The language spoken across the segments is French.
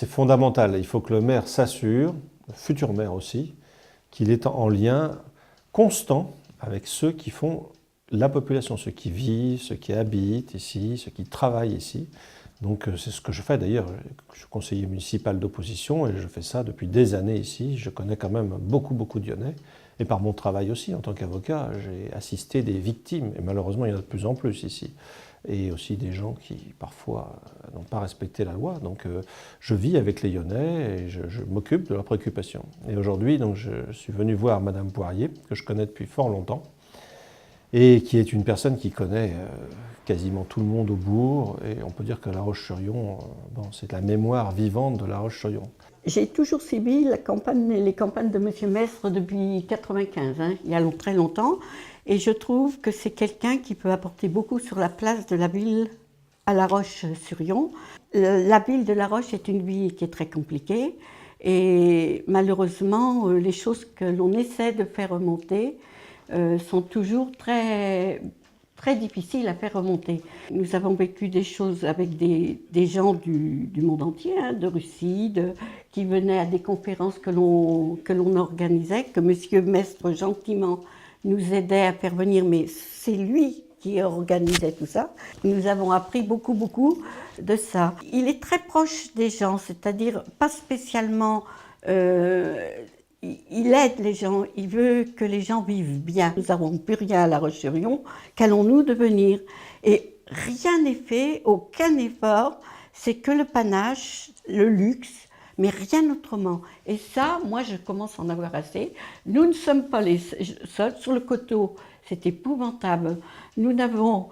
c'est fondamental. Il faut que le maire s'assure, le futur maire aussi, qu'il est en lien constant avec ceux qui font la population, ceux qui vivent, ceux qui habitent ici, ceux qui travaillent ici. Donc c'est ce que je fais d'ailleurs. Je suis conseiller municipal d'opposition et je fais ça depuis des années ici. Je connais quand même beaucoup de Lyonnais. Et par mon travail aussi, en tant qu'avocat, j'ai assisté des victimes. Et malheureusement, il y en a de plus en plus ici. Et aussi des gens qui, parfois, n'ont pas respecté la loi. Donc je vis avec les Lyonnais et je m'occupe de leurs préoccupations. Et aujourd'hui, donc, je suis venu voir Madame Poirier, que je connais depuis fort longtemps, et qui est une personne qui connaît quasiment tout le monde au bourg. Et on peut dire que La Roche-sur-Yon, bon, c'est la mémoire vivante de La Roche-sur-Yon. J'ai toujours suivi les campagnes de M. Mestre depuis 1995, hein, il y a très longtemps. Et je trouve que c'est quelqu'un qui peut apporter beaucoup sur la place de la ville à La Roche-sur-Yon. La ville de La Roche est une ville qui est très compliquée. Et malheureusement, les choses que l'on essaie de faire remonter sont toujours très difficiles à faire remonter. Nous avons vécu des choses avec des gens du monde entier, hein, de Russie, qui venaient à des conférences que l'on organisait, que M. Mestre gentiment nous aidait à faire venir, mais c'est lui qui organisait tout ça. Nous avons appris beaucoup de ça. Il est très proche des gens, c'est-à-dire pas spécialement... il aide les gens, il veut que les gens vivent bien. Nous n'avons plus rien à La Roche-sur-Yon, qu'allons-nous devenir? Et rien n'est fait, aucun effort, c'est que le panache, le luxe, mais rien autrement. Et ça, moi, je commence à en avoir assez. Nous ne sommes pas les seuls. Sur le coteau, c'est épouvantable. Nous n'avons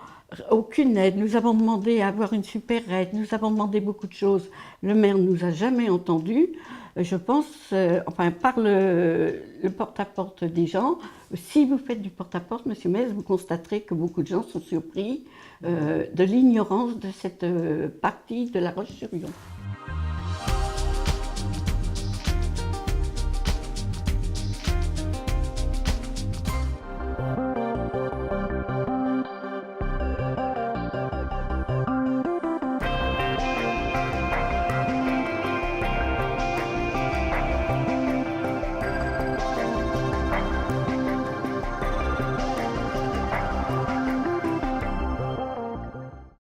aucune aide. Nous avons demandé à avoir une supérette. Nous avons demandé beaucoup de choses. Le maire ne nous a jamais entendus. Je pense, enfin, par le porte-à-porte des gens, si vous faites du porte-à-porte, Monsieur Metz, vous constaterez que beaucoup de gens sont surpris de l'ignorance de cette partie de La Roche-sur-Yon.